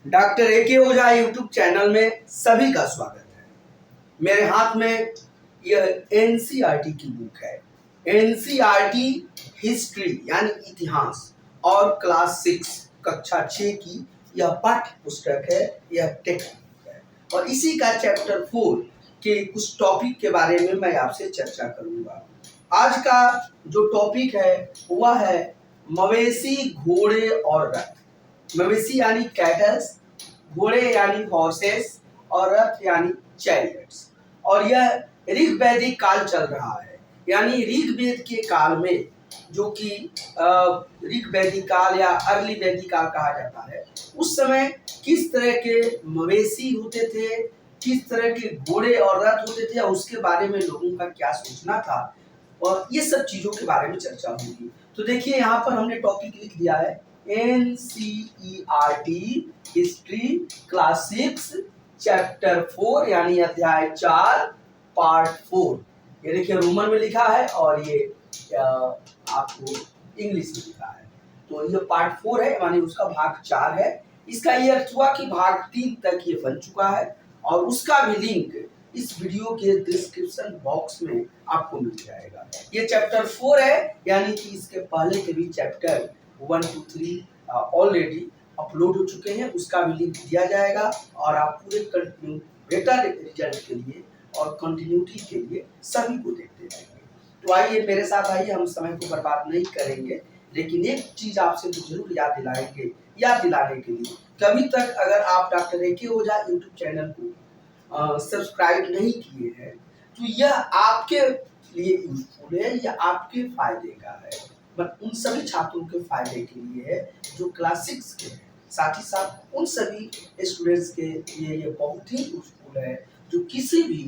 Doctor A K. Ojha YouTube channel में सभी का स्वागत है। मेरे हाथ में यह एनसीईआरटी की बुक है। एनसीईआरटी हिस्ट्री यानी इतिहास और क्लास 6 कक्षा 6 की यह पाठ्य पुस्तक है। यह टेक्स्ट बुक है और इसी का चैप्टर 4 के कुछ टॉपिक के बारे में मैं आपसे चर्चा करूंगा। आज का जो टॉपिक है वह है मवेशी, घोड़े और रथ। मवेशी यानी कैटल्स, घोड़े यानी हॉर्सेस और रथ यानी चैरियट्स। और यह ऋग वैदिक काल चल रहा है, यानी ऋग्वेद के काल में, जो कि ऋग वैदिक काल या अर्ली वैदिक काल कहा जाता है। उस समय किस तरह के मवेशी होते थे, किस तरह के घोड़े और रथ होते थे, और उसके बारे में लोगों का क्या सोचना था, और ये सब चीजों के बारे में चर्चा होगी। तो देखिए यहाँ पर हमने टॉपिक लिख दिया है एनसीईआरटी हिस्ट्री क्लास 6 चैप्टर 4 यानी अध्याय 4 पार्ट 4। ये देखिए रोमन में लिखा है और ये आपको इंग्लिश में लिखा है। तो ये पार्ट 4 है, यानी उसका भाग 4 है। इसका ये अर्थ हुआ कि भाग 3 तक ये बन चुका है और उसका भी लिंक इस वीडियो के डिस्क्रिप्शन बॉक्स में आपको मिल जाएगा। ये चैप्टर 4 है, यानी कि इसके पहले के भी चैप्टर 1 2 3 ऑलरेडी अपलोड हो चुके हैं। उसका भी लिंक दिया जाएगा और आप पूरे बेटर रिजल्ट के लिए और कंटिन्यूटी के लिए सभी को देखते रहेंगे। तो आइए मेरे साथ, आइए, हम समय को बर्बाद नहीं करेंगे, लेकिन एक चीज आपसे तो जरूर याद दिलाने के लिए, कभी तक अगर आप doctor A K. Ojha YouTube channel को सब्सक्राइब नहीं किए हैं तो यह आपके लिए यूजफुल है, यह आपके फायदे का है, बट उन सभी छात्रों के फायदे के लिए है जो क्लास 6 के हैं। साथ ही साथ उन सभी स्टूडेंट्स के लिए ये बहुत ही यूजफुल है जो किसी भी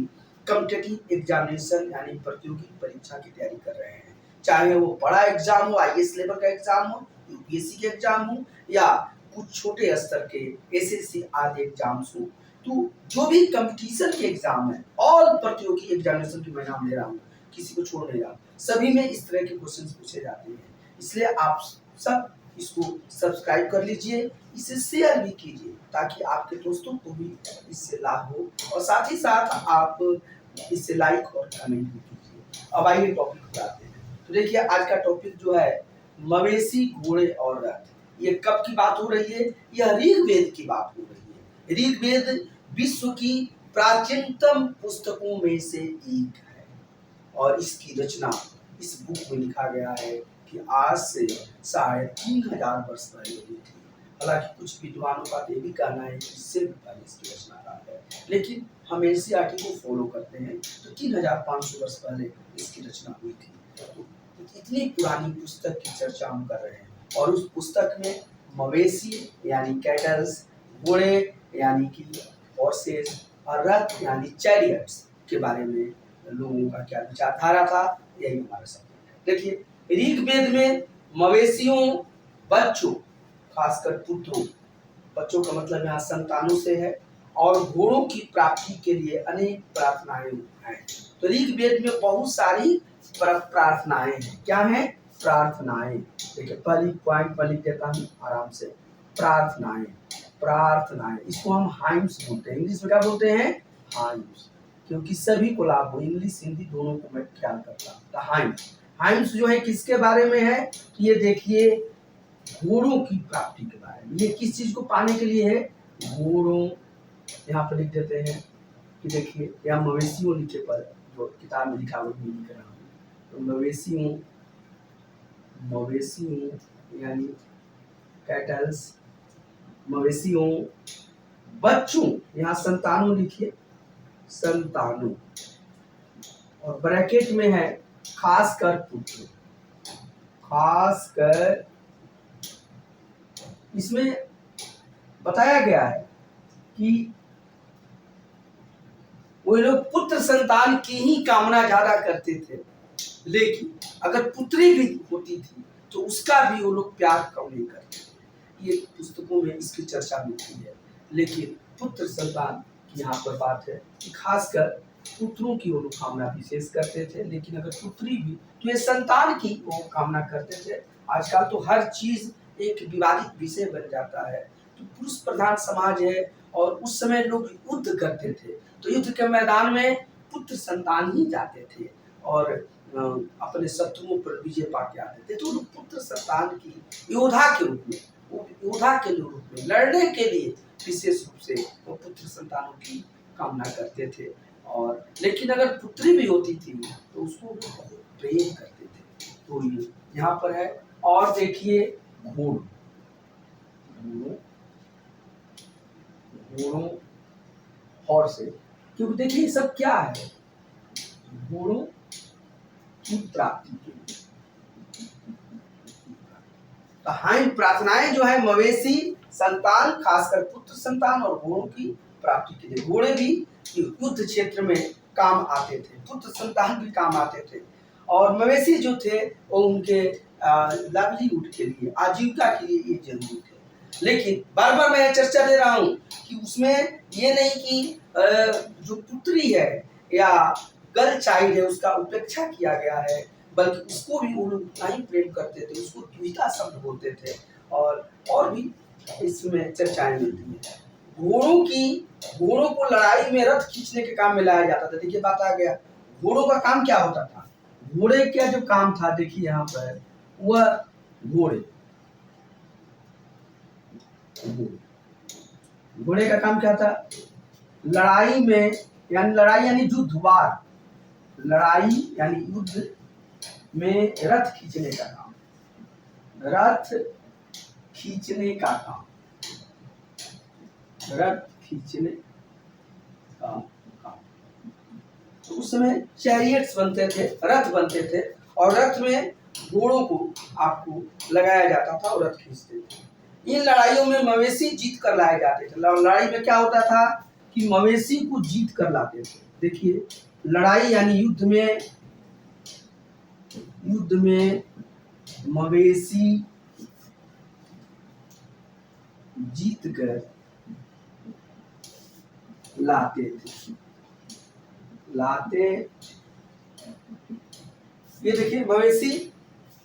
कॉम्पिटिटिव एग्जामिनेशन यानी प्रतियोगी परीक्षा की तैयारी कर रहे हैं, चाहे वो बड़ा एग्जाम हो, आईएएस लेवल का एग्जाम हो, यूपीएससी के एग्जाम हो, या कुछ छोटे स्तर के एसएससी आदि एग्जाम्स हो। तो जो भी कंपटीशन के एग्जाम है, ऑल प्रतियोगी एग्जामिनेशन की मैं नाम ले रहा हूँ, किसी को छोड़ नहीं रहा, सभी में इस तरह के क्वेश्चंस पूछे जाते हैं। इसलिए आप सब इसको सब्सक्राइब कर लीजिए, इसे शेयर भी कीजिए ताकि आपके दोस्तों को भी इससे लाभ हो, और साथ ही साथ आप इससे लाइक और कमेंट भी कीजिए। अब आइए टॉपिक पे आते हैं। तो देखिए आज का टॉपिक जो है मवेशी, घोड़े और रथ। ये कब की बात हो रही है? यह ऋग्वेद की बात हो रही है। ऋग्वेद विश्व की प्राचीनतम पुस्तकों में से एक है और इसकी रचना इस बुक में लिखा गया है कि आज से शायद 3000 वर्ष पहले हुई थी। हालांकि कुछ विद्वानों का ये भी कहना है कि इससे भी पहले इसकी रचना रहा है, लेकिन हम एनसीईआरटी को फॉलो करते हैं तो 3500 वर्ष पहले इसकी रचना हुई थी। तो इतनी पुरानी पुस्तक की चर्चा हम कर रहे हैं और उस पुस्तक में मवेशी यानी कैटल्स, घोड़े यानी कि हॉर्सेस और रथ यानी चैरियट्स के बारे में लोगों का क्या विचारधारा था, यही हमारा सब्जेक्ट है। देखिए ऋग्वेद में मवेशियों, बच्चों, खासकर पुत्रों, बच्चों का मतलब यहाँ संतानों से है, और घोड़ों की प्राप्ति के लिए अनेक प्रार्थनाएं हैं। तो ऋग्वेद में बहुत सारी प्रार्थनाएं हैं। क्या है? प्रार्थनाएं। देखिए पहली पॉइंट पर लिख देता हूँ आराम से, प्रार्थनाएं। प्रार्थनाएं, इसको हम हाइम्स बोलते हैं। इंग्लिश में क्या बोलते हैं? हाइम्स, क्योंकि सभी को लाभ हो, इंग्लिश हिंदी दोनों को मैं ख्याल करता हूँ। हाइम्स, हाइम्स जो है किसके बारे में है? ये देखिए घोड़ों की प्राप्ति के बारे में। ये किस चीज को पाने के लिए है? घोड़ों। यहाँ पर लिख देते हैं कि देखिए यहाँ मवेशियों लिखे पर जो किताब में लिखा हुआ लिख रहा हूँ, तो मवेशियों यानी कैटल्स, मवेशियों, बच्चों, यहाँ संतानों लिखिए, संतानों, और ब्रैकेट में है खासकर पुत्र। खासकर इसमें बताया गया है कि वो लोग पुत्र संतान की ही कामना ज्यादा करते थे, लेकिन अगर पुत्री भी होती थी तो उसका भी वो लोग प्यार कम नहीं करते थे। ये पुस्तकों में इसकी चर्चा मिलती है, लेकिन पुत्र संतान की यहाँ पर बात है कि खासकर पुत्रों की वो लोग कामना विशेष करते थे, लेकिन अगर पुत्री भी तो ये संतान की वो कामना करते थे। आजकल तो हर चीज एक विवादित विषय बन जाता है, तो पुरुष प्रधान समाज है और उस समय लोग युद्ध करते थे, तो युद्ध के मैदान में पुत्र संतान ही जाते थे और अपने शत्रुओं पर विजय पा के आते थे। तो पुत्र संतान की योद्धा के रूप में, योद्धा के रूप में लड़ने के लिए विशेष रूप से वो पुत्र संतानों की कामना करते थे। और लेकिन अगर पुत्री भी होती थी तो उसको बहुत प्रेम करते थे। तो ये यहाँ पर है। और देखिए घोड़ों, घोड़ों हॉर्स, क्योंकि देखिए सब क्या है, घोड़ों की प्राप्ति के लिए प्रार्थनाएं जो है मवेशी संतान, खासकर पुत्र संतान और घोड़ों की प्राप्ति के लिए। घोड़े भी युद्ध क्षेत्र में काम आते थे, पुत्र संतान भी काम आते थे और मवेशी जो थे वो उनके लाइवलीहुड के लिए, आजीविका के लिए ये जरूरी थे। लेकिन बार बार मैं चर्चा दे रहा हूँ कि उसमें ये नहीं कि जो पुत्री है या गर्ल चाइल्ड है उसका उपेक्षा किया गया है, बल्कि उसको भी वो लोग उतना ही प्रेम करते थे, उसको द्विता शब्द बोलते थे और भी इसमें चर्चाएं मिलती है। घोड़ों को लड़ाई में रथ खींचने के काम में लाया जाता था। देखिए बात आ गया, घोड़ों का काम क्या होता था, घोड़े का जो काम था देखिए यहाँ पर, वह घोड़े का काम क्या था, लड़ाई में लड़ाई यानी युद्ध, वार, लड़ाई यानी युद्ध में रथ खींचने का काम, रथ खींचने का काम, रथ खींचने का काम। तो उस समय चैरियट्स बनते थे, रथ बनते थे और रथ में घोड़ों को आपको लगाया जाता था और रथ खींचते थे। इन लड़ाइयों में मवेशी जीत कर लाए जाते थे। लड़ाई में क्या होता था कि मवेशी को जीत कर लाते थे। देखिए लड़ाई यानी युद्ध में मवेशी जीत कर लाते। ये देखिए मवेशी,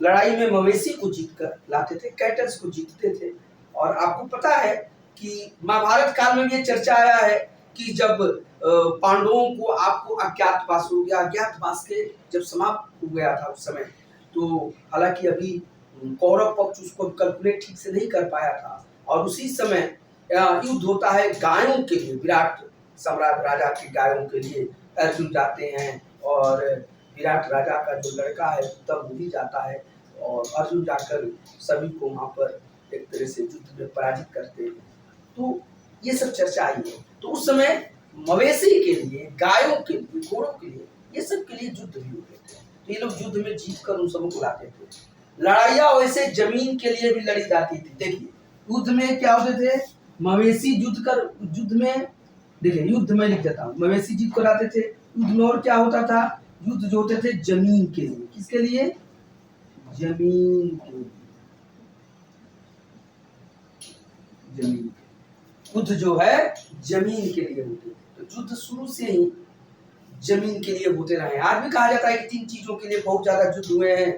लड़ाई में मवेशी को जीत कर लाते थे, कैटल्स को जीतते थे। और आपको पता है कि महाभारत काल में ये चर्चा आया है कि जब पांडवों को आपको अज्ञातवास हो गया, अज्ञातवास के जब समाप्त हो गया था उस समय, तो हालांकि अभी कौरव पक्ष उसको कैलकुलेट ठीक से नहीं कर पाया था और उसी समय युद्ध होता है गायों के लिए, विराट सम्राट राजा की गायों के लिए अर्जुन जाते हैं और विराट राजा का जो लड़का है तब वो भी जाता है और अर्जुन जाकर सभी को वहां पर एक तरह से युद्ध में पराजित करते हैं। तो ये सब चर्चा आई है। तो उस समय मवेशी के लिए, गायों के लिए, घोड़ों के लिए, ये सब के लिए युद्ध भी होते थे। तो ये लोग युद्ध में जीत कर उन सबको लाते थे। लड़ाइयाँ वैसे जमीन के लिए भी लड़ी जाती थी। देखिए युद्ध में क्या होते थे, मवेशी युद्ध में, देखिए युद्ध में लिख देता हूँ, मवेशी जीत कर आते थे। युद्ध में और क्या होता था, युद्ध जो होते थे जमीन के लिए, किसके लिए, जमीन के लिए, जमीन युद्ध जो है जमीन के लिए होते थे। तो युद्ध शुरू से ही जमीन के लिए होते रहे। आज भी कहा जाता है कि 3 चीजों के लिए बहुत ज्यादा युद्ध हुए हैं,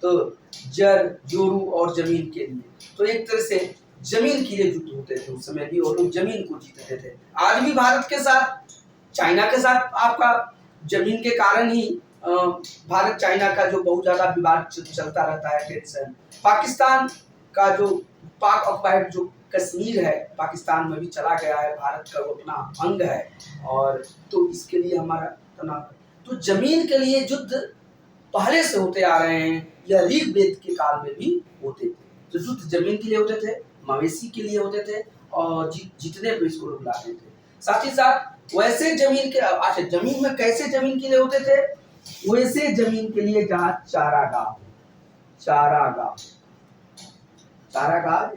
तो जल, जोरू और जमीन के लिए। तो एक तरह से जमीन के लिए युद्ध होते थे उस समय भी और लोग जमीन को जीतते थे। आज भी भारत के साथ, चाइना के साथ आपका जमीन के कारण ही भारत चाइना का जो बहुत ज्यादा विवाद चलता रहता है, टेंशन। पाकिस्तान का जो पाक ऑक्युपाइड जो कश्मीर है, पाकिस्तान में भी चला गया है, भारत का वो अपना अंग है और तो इसके लिए हमारा तनाव। तो जमीन के लिए युद्ध पहले से होते आ रहे हैं, या ऋग्वेद के काल में भी होते थे। तो युद्ध जमीन के लिए होते थे, मवेशी के लिए होते थे और जीतने पे इसको लोग लाते थे। साथ ही साथ वैसे जमीन के, अच्छा जमीन में कैसे जमीन के लिए होते थे, वैसे जमीन के लिए जहाँ चारागाह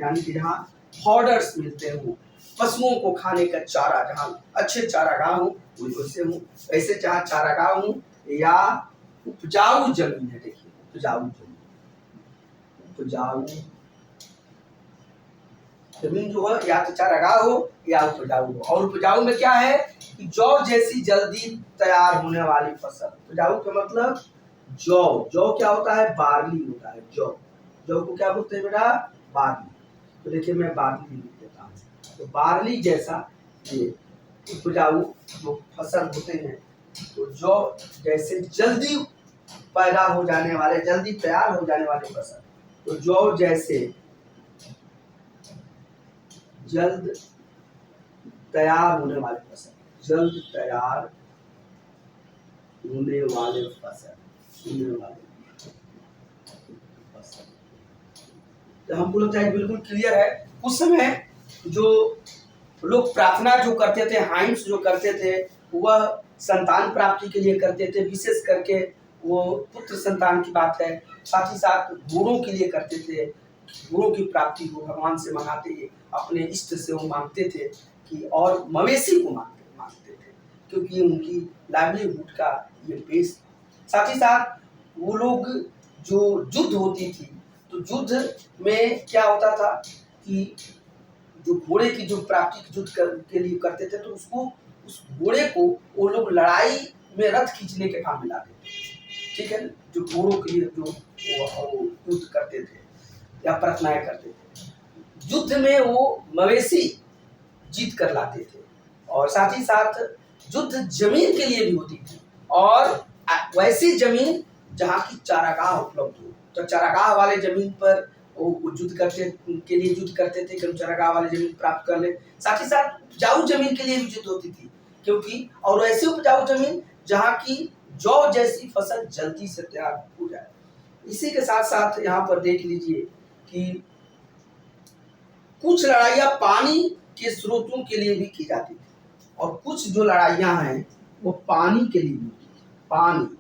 यानी कि जहाँ फॉडर्स मिलते हो, पशुओं को खाने का चारा, जहाँ अच्छे चारागाह हो वैसे हूँ, ऐसे जहाँ चारागाह हूँ या उपजाऊ जमीन है। देखिए उपजाऊ जमीन जो है या तो चारागाह हो या उपजाऊ हो। और उपजाऊ में क्या है कि जौ जैसी जल्दी तैयार होने वाली फसल। उपजाऊ का मतलब जौ क्या होता है, बार्ली होता है। जौ को क्या बोलते हैं बेटा, बार्ली। तो देखिए मैं बार्ली लिख देता हूँ, तो बार्ली जैसा ये उपजाऊ जो फसल होते हैं, तो जौ जैसे जल्दी पैदा हो जाने वाले, जल्दी तैयार हो जाने वाले फसल, तो जौ जैसे जल्द तैयार होने वाले फसल, जल्द तैयार होने वाले फसल, होने वाले फसल, तो हमको लगता है बिल्कुल क्लियर है। उस समय जो लोग प्रार्थना जो करते थे, हाइम्स जो करते थे, वह संतान प्राप्ति के लिए करते थे, विशेष करके वो पुत्र संतान की बात है। साथ ही साथ घोड़ों के लिए करते थे, घोड़ों की प्राप्ति को भगवान से मांगते थे, अपने इष्ट से वो मांगते थे कि, और मवेशी को मांगते थे, क्योंकि उनकी लाइवलीहुड का ये बेस। साथ ही साथ वो लोग जो युद्ध होती थी, तो युद्ध में क्या होता था कि जो घोड़े की जो प्राप्ति युद्ध के लिए करते थे, तो उसको, उस घोड़े को वो लोग लड़ाई में रथ खींचने के काम में लाते थे, ठीक है, जो घोड़ों के लिए जो युद्ध करते थे या प्रार्थनाएं करते थे। युद्ध में वो मवेशी जीत कर लाते थे, और साथ ही साथ युद्ध जमीन के लिए भी होती थी, और वैसी जमीन जहाँ की चारागाह उपलब्ध हो, तो चारागाह वाले जमीन पर वो युद्ध करते के लिए युद्ध करते थे कि चारागाह वाले जमीन प्राप्त कर ले। साथ ही साथ उपजाऊ जमीन के लिए भी युद्ध होती थी, क्योंकि और ऐसी उपजाऊ जमीन जहाँ की जौ जैसी फसल जल्दी से तैयार हो जाए। इसी के साथ साथ यहाँ पर देख लीजिए कि कुछ लड़ाइयाँ पानी के स्रोतों के लिए भी की जाती थी, और कुछ जो लड़ाइयाँ हैं वो पानी के लिए भी होती थी,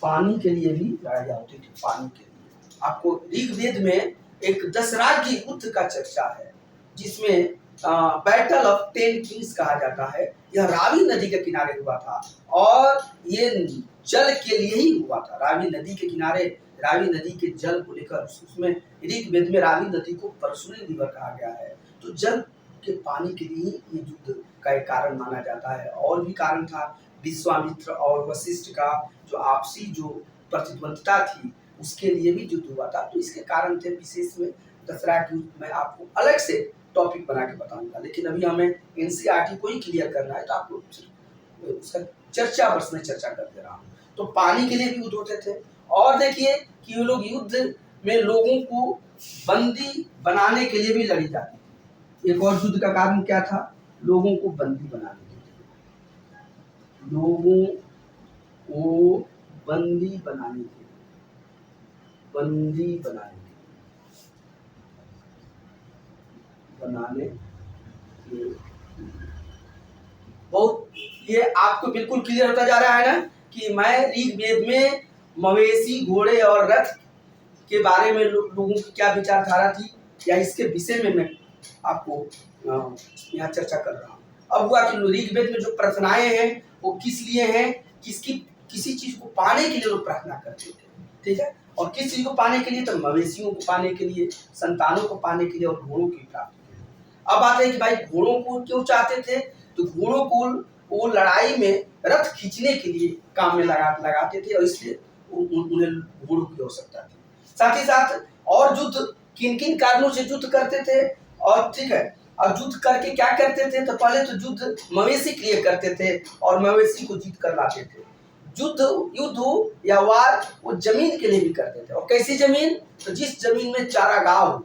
पानी के लिए भी लड़ाइयाँ होती थी, पानी के लिए। आपको ऋग्वेद में एक दशराज्य युद्ध का चर्चा है, जिसमें बैटल ऑफ 10 किंग्स कहा जाता है। यह रावी नदी के किनारे हुआ था, और ये जल के लिए ही हुआ था। रावी नदी के किनारे, रावी नदी के जल को लेकर, उसमें ऋग्वेद में रावी नदी को परशुराम रिवर कहा गया है। तो जल के पानी के लिए ये युद्ध का एक कारण माना जाता है। और भी कारण था, विश्वामित्र और वशिष्ठ का जो आपसी जो प्रतिद्वंदिता थी, उसके लिए भी युद्ध हुआ था। तो इसके कारण थे विशेष में दशहरा के युद्ध में आपको अलग से टॉपिक बना के बताऊंगा, लेकिन अभी हमें एनसीईआरटी को ही क्लियर करना है, तो आपको उसका चर्चा बस में चर्चा कर दे रहा हूँ। तो पानी के लिए भी युद्ध होते थे, और देखिए कि ये लोग युद्ध में लोगों को बंदी बनाने के लिए भी लड़ी जाती थी। एक और युद्ध का कारण क्या था? लोगों को बंदी बनाने के लिए, लोगों को बंदी बनाने के लिए, बंदी बनाने के बहुत, ये आपको बिल्कुल क्लियर होता जा रहा है ना कि मैं ऋग्वेद में मवेशी, घोड़े और रथ के बारे में लोगों की क्या विचारधारा थी, या इसके विषय में मैं आपको यहाँ चर्चा कर रहा हूँ। अब हुआ कि ऋग्वेद में जो प्रार्थनाएं हैं वो किस लिए हैं? किसी चीज को पाने के लिए लोग प्रार्थना करते थे, ठीक है, और किस चीज को पाने के लिए? तो मवेशियों को पाने के लिए, संतानों को पाने के लिए, और घोड़ों की प्राप्ति के लिए। अब बात है कि भाई घोड़ों को क्यों चाहते थे? तो घोड़ों को वो लड़ाई में रथ खींचने के लिए काम में लगाते थे, और इसलिए उन्हें घोड़ों की आवश्यकता थी। साथ ही साथ और युद्ध किन किन कारणों से युद्ध करते थे, और ठीक है, अब युद्ध करके क्या करते थे? तो पहले तो युद्ध मवेशी के लिए करते थे, और मवेशी को जीत कर लाते थे। युद्ध या वार वो जमीन के लिए भी करते थे, और कैसी जमीन? तो जिस जमीन में चारागाह हो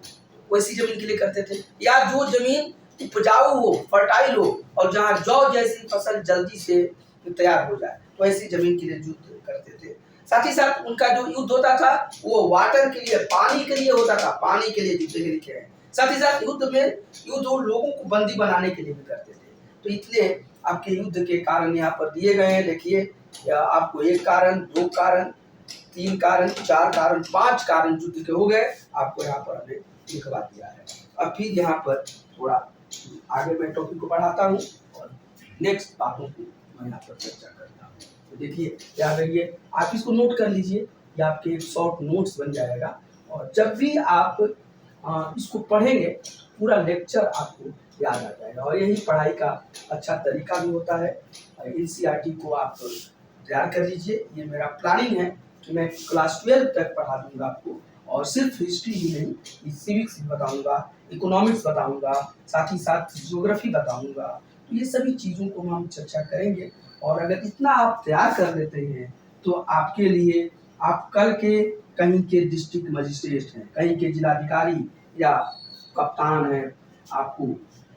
वैसी जमीन के लिए करते थे, या जो जमीन उपजाऊ हो, फर्टाइल हो, और जहाँ जौ जैसी फसल जल्दी से तैयार हो जाए, वैसी जमीन के लिए युद्ध करते थे। साथ ही साथ उनका जो युद्ध होता था वो वाटर के लिए, पानी के लिए होता था, पानी के लिए युद्ध लिखे हैं। साथ ही साथ युद्ध लोगों को बंदी बनाने के लिए भी करते थे। तो इसलिए आपके युद्ध के कारण यहाँ पर दिए गए हैं। देखिए, आपको 1 कारण, 2 कारण, 3 कारण, 4 कारण, 5 कारण युद्ध के हो गए, आपको यहाँ पर हमें लिखवा दिया है। अब फिर यहाँ पर थोड़ा आगे मैं टॉपिक को बढ़ाता हूँ, और नेक्स्ट बातों को मैं यहाँ पर चर्चा करता हूँ। तो देखिए, याद रखिए, आप इसको नोट कर लीजिए, ये आपके एक शॉर्ट नोट्स बन जाएगा, और जब भी आप इसको पढ़ेंगे पूरा लेक्चर आपको याद आ जाएगा, और यही पढ़ाई का अच्छा तरीका भी होता है। एनसीईआरटी को आप तैयार कर लीजिए। ये मेरा प्लानिंग है कि मैं क्लास 12 तक पढ़ा दूंगा आपको, और सिर्फ हिस्ट्री ही नहीं, सिविक्स भी बताऊंगा, इकोनॉमिक्स बताऊंगा, साथ ही साथ ज्योग्राफी बताऊंगा। तो ये सभी चीज़ों को हम चर्चा करेंगे। और अगर इतना आप तैयार कर लेते हैं तो आपके लिए, आप कल के कहीं के डिस्ट्रिक्ट मजिस्ट्रेट हैं, कहीं के जिलाधिकारी या कप्तान हैं, आपको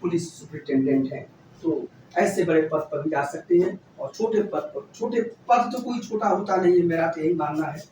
पुलिस सुपरिटेंडेंट हैं, तो ऐसे बड़े पद पर भी जा सकते हैं। और छोटे पद पर, छोटे पद तो कोई छोटा होता नहीं है, मेरा तो यही मानना है।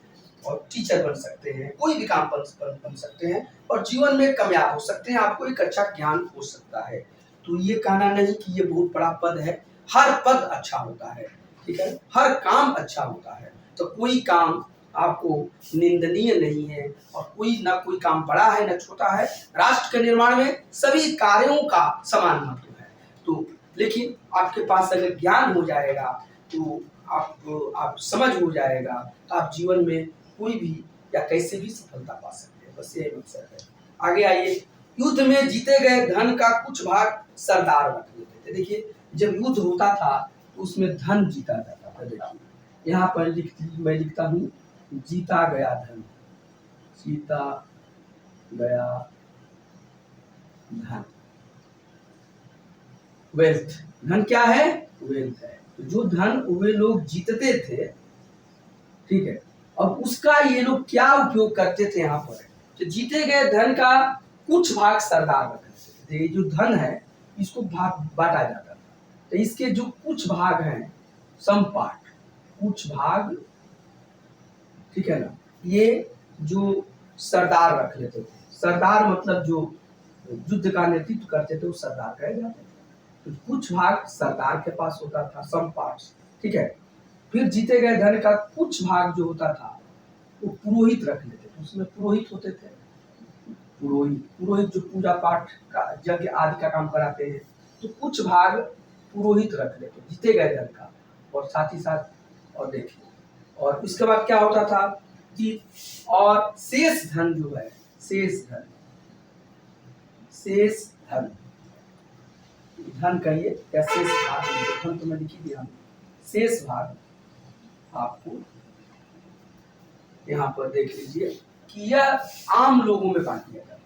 और टीचर बन सकते हैं, कोई भी काम बन सकते हैं और जीवन में कामयाब हो सकते हैं, आपको एक अच्छा ज्ञान हो सकता है। तो ये कहना नहीं कि ये बहुत बड़ा पद है, हर पद अच्छा होता है, ठीक है, हर काम अच्छा होता है। तो कोई काम आपको निंदनीय नहीं है और कोई काम बड़ा है न छोटा है। राष्ट्र के निर्माण में सभी कार्यों का समान महत्व है। तो लेकिन आपके पास अगर ज्ञान हो जाएगा, तो आप समझ हो जाएगा, तो आप जीवन में कोई भी या कैसे भी सफलता पा सकते हैं। बस यही मकसद है। आगे आइए, युद्ध में जीते गए धन का कुछ भाग सरदार रख लेते थे। देखिए, जब युद्ध होता था तो उसमें धन जीता जाता था। देखिए यहाँ पर मैं लिखता हूँ, जीता गया धन, जीता गया धन, वेल्थ। धन क्या है? वेल्थ है। तो जो धन वे लोग जीतते थे, ठीक है, अब उसका ये लोग क्या उपयोग करते थे यहाँ पर, तो जीते गए धन का कुछ भाग सरदार रखते थे। ये जो धन है इसको भाग बांटा जाता था। तो इसके जो कुछ भाग हैं, सम पार्ट, कुछ भाग, ठीक है ना, ये जो सरदार रख लेते थे। सरदार मतलब जो युद्ध का नेतृत्व करते थे वो सरदार कहे जाते थे। तो कुछ भाग सरदार के पास होता था, सम पार्ट्स, ठीक है। फिर जीते गए धन का कुछ भाग जो होता था वो पुरोहित रख लेते थे। उसमें पुरोहित होते थे, पुरोहित जो पूजा पाठ का, यज्ञ आदि का काम कराते हैं। तो कुछ भाग पुरोहित रख लेते जीते गए धन का। और साथ ही साथ, और देखिए, और इसके बाद क्या होता था कि और शेष धन जो है, शेष धन धन कहिए या शेष भाग, धन तो मैं लिखी दिया, शेष भाग आपको यहाँ पर देख लीजिए कि यह आम लोगों में बांट दिया जाता है।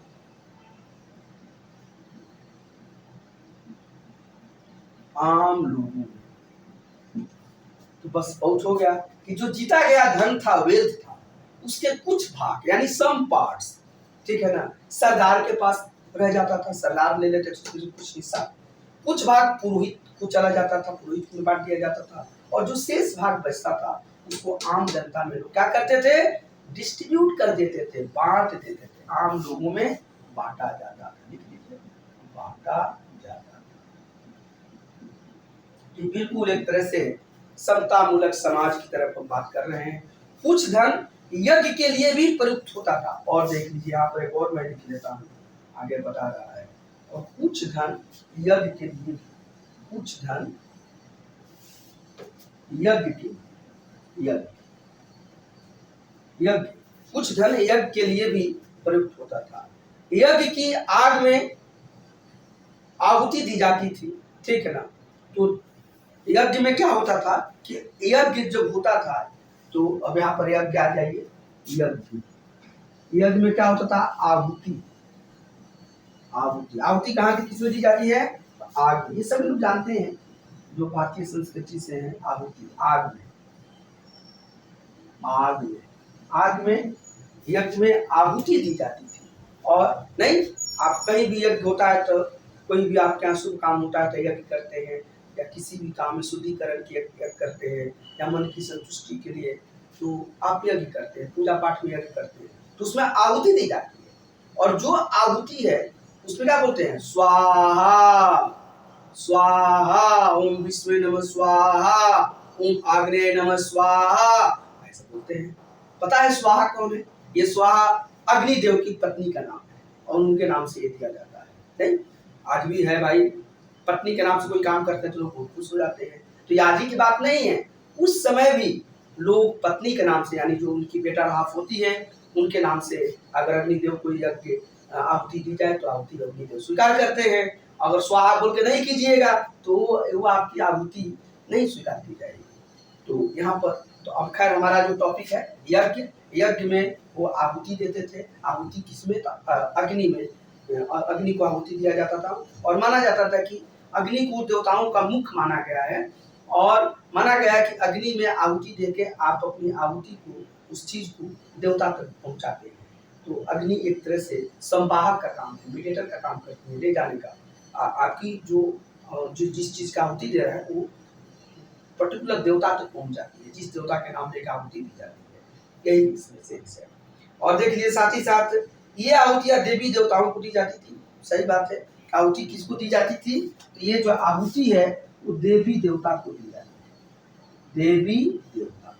आम लोगों में। तो बस बहुत हो गया कि जो जीता गया धन था, वेल्थ था, उसके कुछ भाग यानी सम पार्ट्स, ठीक है ना, सरदार के पास रह जाता था, सरदार ले लेते थे कुछ हिस्सा, कुछ भाग पुरोहित को चला जाता था, पुरोहित में बांट दिया जाता था। और जो शेष भाग बचता था उसको आम जनता में लोग क्या करते थे, डिस्ट्रीब्यूट कर देते थे, बांट देते थे, आम लोगों में बांटा जाता था। लिख लीजिए, बांटा जाता था। ये बिल्कुल एक तरह से समता मूलक समाज की तरफ हम बात कर रहे हैं। कुछ धन यज्ञ के लिए भी प्रयुक्त होता था। और देख लीजिए यहाँ पर एक और मैं लिख लेता हूँ, आगे बता रहा है। और कुछ धन यज्ञ के लिए, कुछ धन यज्ञ के, यज्ञ, कुछ धन यज्ञ के लिए भी प्रयुक्त होता था। यज्ञ की आग में आहुति दी जाती थी, ठीक है ना। तो यज्ञ में क्या होता था कि यज्ञ जब होता था, तो अब यहाँ पर यज्ञ आ जाइए, यज्ञ में क्या होता था, आहुति। आहुति कहाँ की किसमें दी जाती है, आग में। ये सब लोग जानते हैं जो भारतीय संस्कृति से हैं। आहुति आग में, आग में यज्ञ में आहुति दी जाती थी। और नहीं, आप कहीं भी यज्ञ होता है तो कोई भी आपके यहाँ शुभ काम होता है तो यज्ञ करते हैं, या किसी भी काम में शुद्धिकरण की यज्ञ करते हैं, या मन की संतुष्टि के लिए तो आप यज्ञ करते हैं, पूजा पाठ में यज्ञ करते हैं, तो उसमें आहुति दी जाती है। और जो आहुति है उसमें क्या बोलते हैं, स्वाहा स्वाहा, ओम विष्णु नमः स्वाहा, ओम आग्नेय नमः स्वाहा, ऐसा बोलते हैं। पता है स्वाहा कौन है? ये स्वाहा अग्निदेव की पत्नी का नाम है और उनके नाम से ये दिया जाता है। नहीं, आज भी है भाई, पत्नी के नाम से कोई काम करते हैं तो लोग बहुत खुश हो जाते हैं। तो ये आज ही की बात नहीं है, उस समय भी लोग पत्नी के नाम से, यानी जो उनकी बेटा राफ होती है उनके नाम से अगर अग्निदेव को यज्ञ आहुति दी जाए तो आहुति अग्निदेव स्वीकार करते हैं। अगर स्वाहा बोल के नहीं कीजिएगा तो वो आपकी आहुति नहीं स्वीकार की जाएगी। तो यहाँ पर, तो अब खैर हमारा जो टॉपिक है यज्ञ, यज्ञ में वो आहुति देते थे। आहुति किसमें? अग्नि में। अग्नि को आहुति दिया जाता था और माना जाता था कि अग्नि को देवताओं का मुख माना गया है और माना गया है कि अग्नि में आहुति देके आप अपनी आहुति को, उस चीज को देवता तक पहुंचाते हैं। तो अग्नि एक तरह से संवाहक का काम है, मीडिएटर का काम करती है, ले जाने का। आपकी जो जिस चीज का आहुति दे रहा है वो पर्टिकुलर देवता तक पहुंच जाती है, जिस देवता के नाम लेकर आहुति दी जाती है। यही इसमें सेंस है। और देख लीजिए साथ ही साथ ये आहुतियां देवी देवताओं को दी जाती थी। सही बात है। आहुति किसको दी जाती थी? तो ये जो आहुति है वो देवी देवता को दी जाती है। देवी देवता,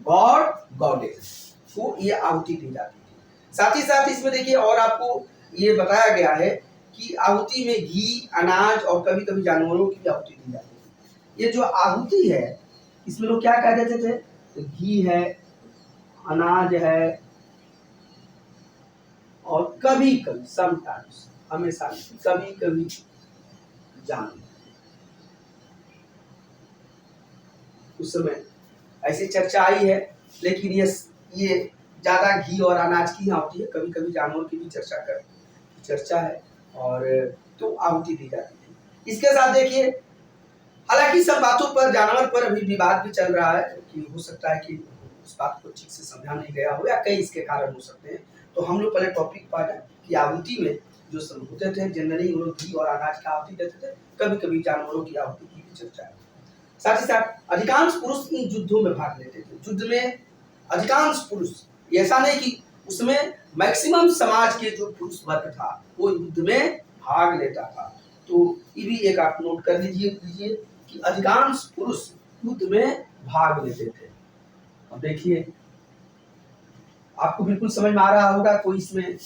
गॉड गॉडेस को ये आहुति दी जाती थी। साथ ही साथ इसमें देखिए और आपको ये बताया गया है कि आहुति में घी, अनाज और कभी कभी जानवरों की भी आहुति दी जाती थी। ये जो आहुति है इसमें लोग क्या कह देते थे? तो घी है, अनाज है और कभी कभी, समटाइम्स, हमेशा कभी कभी जानवर। उस समय ऐसी चर्चा आई है, लेकिन ये ज्यादा घी और अनाज की आहुति है, कभी कभी जानवर की भी चर्चा है और तो आहुति दी जाती थी। इसके साथ देखिए हालांकि सब बातों पर, जानवर पर अभी विवाद भी चल रहा है कि हो सकता है कि उस बात को ठीक से समझा नहीं गया हो या कई इसके कारण हो सकते हैं। तो हम लोग पहले टॉपिक पर आए कि आहुति में जो सब होते थे जनरली वो लोग घी और अनाज का आहुति देते थे, कभी कभी जानवरों की आहुति की भी चर्चा है। साथ ही साथ अधिकांश पुरुष इन युद्धों में भाग लेते थे। युद्ध में अधिकांश पुरुष, ऐसा नहीं कि उसमें मैक्सिमम समाज के जो पुरुष वर्ग था वो युद्ध में भाग लेता था। तो ये भी एक आप नोट कर लीजिए कि अधिकांश पुरुष युद्ध में भाग लेते थे। अब देखिए आपको बिल्कुल समझ में आ रहा होगा, कोई इसमें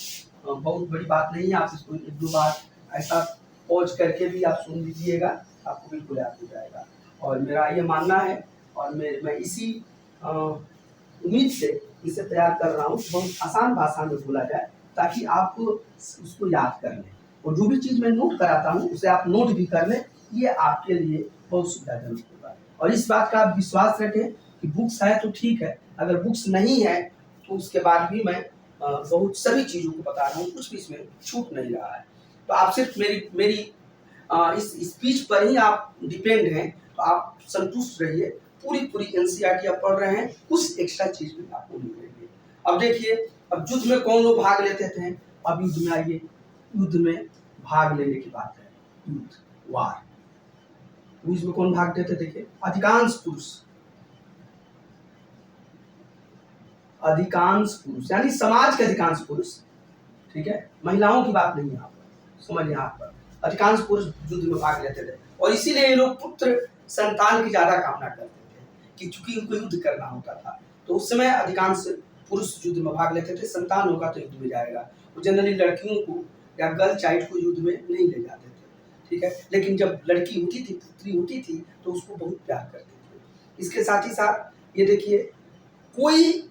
बहुत बड़ी बात नहीं है। आप इसको एक दो बार ऐसा पॉज करके भी आप सुन लीजिएगा, आपको बिल्कुल याद हो जाएगा। और मेरा ये मानना है और मैं इसी उम्मीद से इसे तैयार कर रहा हूँ, बहुत आसान भाषा में बोला जाए ताकि आप उसको याद कर लें। और जो भी चीज़ मैं नोट कराता हूँ उसे आप नोट भी कर लें, ये आपके लिए बहुत सुविधाजनक होगा। और इस बात का आप विश्वास रखें कि बुक्स है तो ठीक है, अगर बुक्स नहीं है तो उसके बाद भी मैं बहुत सभी चीज़ों को बता रहा हूँ, कुछ भी इसमें छूट नहीं रहा है। तो आप सिर्फ मेरी इस स्पीच पर ही आप डिपेंड हैं, तो आप संतुष्ट रहिए। पूरी एनसीईआरटी आप पढ़ रहे हैं, कुछ एक्स्ट्रा चीज भी आपको मिल रही है। अब देखिए अब युद्ध में कौन लोग भाग लेते थे? अब युद्ध में आइए, युद्ध में भाग लेने की बात है। युद्ध, वार, युद्ध में कौन भाग लेते? देखिए अधिकांश पुरुष यानी समाज के अधिकांश पुरुष, ठीक है, महिलाओं की बात नहीं है यहाँ पर, समझ यहाँ पर अधिकांश पुरुष युद्ध में भाग लेते थे। और इसीलिए ये लोग पुत्र संतान की ज्यादा कामना करते थे कि चूंकि उनको युद्ध करना होता था, तो उस समय अधिकांश पुरुष युद्ध में भाग लेते थे। संतान होगा तो युद्ध में जाएगा। वो जनरली लड़कियों को या गर्ल चाइल्ड को युद्ध में नहीं ले जाते थे, ठीक है। लेकिन जब लड़की होती थी, पुत्री होती थी, तो उसको बहुत प्यार करते थे। इसके साथ ही साथ ये देखिए कोई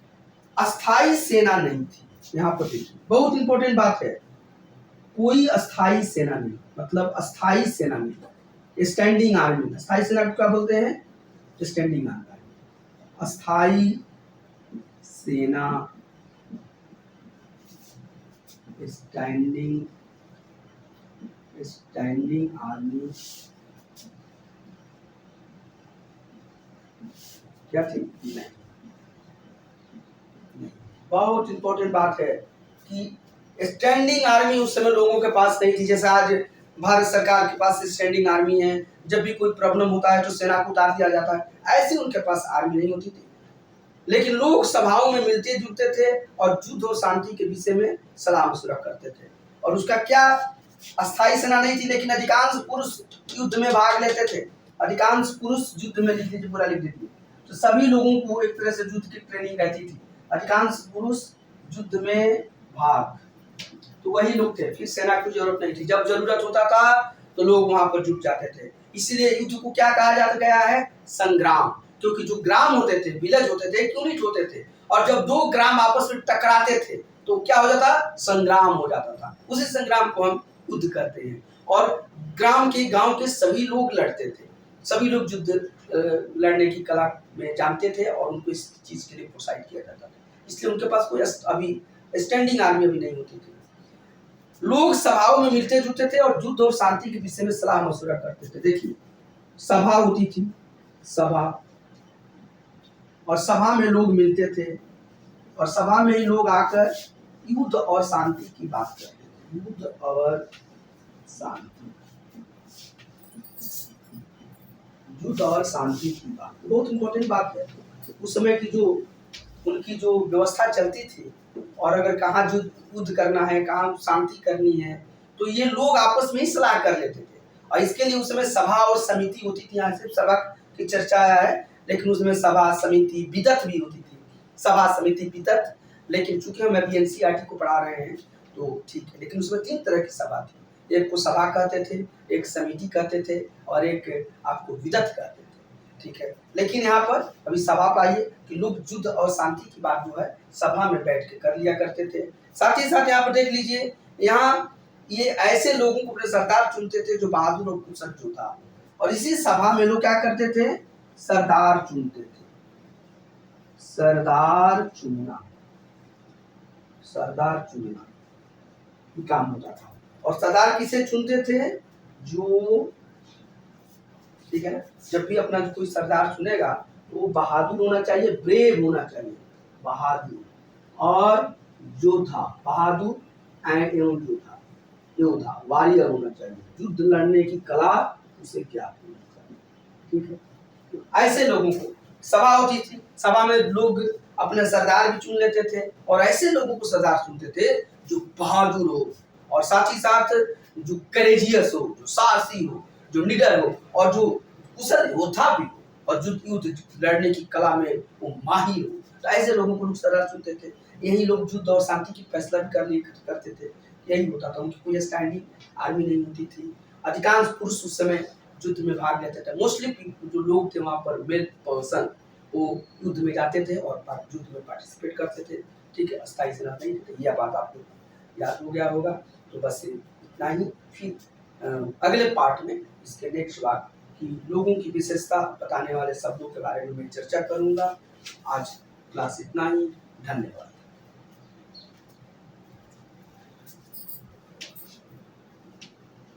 अस्थाई सेना नहीं थी। यहाँ पर देखिए बहुत इंपॉर्टेंट बात है, कोई अस्थाई सेना नहीं, मतलब अस्थाई सेना नहीं, स्टैंडिंग आर्मी। अस्थाई सेना को क्या बोलते हैं? Standing army. अस्थाई सेना, स्टैंडिंग आर्मी क्या थी? नहीं। बहुत इंपॉर्टेंट बात है कि स्टैंडिंग आर्मी उस समय लोगों के पास नहीं थी। जैसे आज भारत सरकार के पास स्टैंडिंग आर्मी है, जब भी कोई प्रॉब्लम होता है तो सेना को उतार दिया जाता है, ऐसी उनके पास आर्मी नहीं होती थी। लेकिन लोग सभाओं में मिलते जुलते थे और युद्ध और शांति के विषय में सलाह मशवरा करते थे। और उसका क्या, अस्थाई सेना नहीं थी, लेकिन अधिकांश पुरुष युद्ध में भाग लेते थे। अधिकांश पुरुष युद्ध में, लिख लीजिए, पूरा लिख दीजिए। तो सभी लोगों को एक तरह से युद्ध की ट्रेनिंग रहती थी। अधिकांश पुरुष युद्ध में भाग, तो वही लोग थे, फिर सेना की जरूरत नहीं थी। जब जरूरत होता था तो लोग वहां पर जुट जाते थे। इसलिए युद्ध को क्या कहा जाता गया है? संग्राम। क्योंकि जो ग्राम होते थे, विलेज होते थे, यूनिट होते थे, और जब दो ग्राम आपस में टकराते थे तो क्या हो जाता? संग्राम हो जाता था। उसी संग्राम को हम युद्ध कहते हैं। और ग्राम के, गांव के सभी लोग लड़ते थे, सभी लोग युद्ध लड़ने की कला में जानते थे और उनको इस चीज के लिए प्रोत्साहित किया जाता था। इसलिए उनके पास कोई अभी स्टैंडिंग आर्मी अभी नहीं होती थी। लोग सभाओं में मिलते जुलते थे और युद्ध और शांति के विषय में सलाह मशवरा करते थे। देखिए सभा होती थी, सभा, और सभा में लोग मिलते थे और सभा में ही लोग आकर युद्ध और शांति की बात करते थे। युद्ध और शांति, युद्ध और शांति की बात बहुत इंपॉर्टेंट बात है। उस समय की जो उनकी जो व्यवस्था चलती थी, और अगर कहाँ युद्ध करना है, कहाँ शांति करनी है, तो ये लोग आपस में ही सलाह कर लेते थे। और इसके लिए उस समय सभा और समिति होती थी। यहाँ सिर्फ सभा की चर्चा आया है, लेकिन उसमें सभा, समिति, विदत भी होती थी। सभा, समिति, विदत। लेकिन चूंकि हम अभी एनसीईआरटी को पढ़ा रहे हैं तो ठीक है, लेकिन उसमें 3 तरह की सभा थी। एक को सभा कहते थे, एक समिति कहते थे, और एक आपको विदत कहते थे। ठीक है, लेकिन यहाँ पर अभी सभा पाइए कि लोग युद्ध और शांति की बात जो है सभा में बैठ के कर लिया करते थे। साथ ही साथ यहाँ पर देख लीजिए, यहाँ ये ऐसे लोगों को अपने सरदार चुनते थे जो बहादुर और कुशल योद्धा। और इसी सभा में लोग क्या करते थे, सरदार चुनते थे। सरदार चुनना, सरदार चुनना काम होता था। और सरदार किसे चुनते थे, जो, ठीक है ना, जब भी अपना कोई सरदार चुनेगा तो वो बहादुर होना चाहिए, ब्रेव होना चाहिए, बहादुर और योद्धा, बहादुर एंड एवं योद्धा, योद्धा वॉरियर होना चाहिए, युद्ध लड़ने की कला उसे ज्ञात होनी चाहिए। ठीक है, तो ऐसे लोगों को सभा होती थी, सभा में लोग अपने सरदार भी चुन लेते थे, और ऐसे लोगों को सरदार चुनते थे जो बहादुर हो, और साथ ही साथ जो करेजियस हो, जो साहसी हो, जो निडर हो, और जो कुशल योद्धा भी हो, और जो युद्ध लड़ने की कला में वो माहिर हो। तो ऐसे लोगों को लोग सरदार चुनते थे। यही लोग युद्ध और शांति की फैसला भी करते थे। यही होता था, उनकी कोई स्टैंडिंग आर्मी नहीं होती थी। अधिकांश पुरुष उस समय युद्ध में भाग लेते थे। मोस्टली जो लोग थे वहाँ पर मेल पर्सन, वो युद्ध में जाते थे और युद्ध में पार्टिसिपेट करते थे। ठीक है, अस्थायी सेना नहीं थे। यह बात आपको याद हो गया होगा। तो बस इतना ही। फिर अगले पार्ट में इसके नेक्स्ट बात कि लोगों की विशेषता बताने वाले शब्दों के बारे में मैं चर्चा करूंगा। आज क्लास इतना ही। धन्यवाद।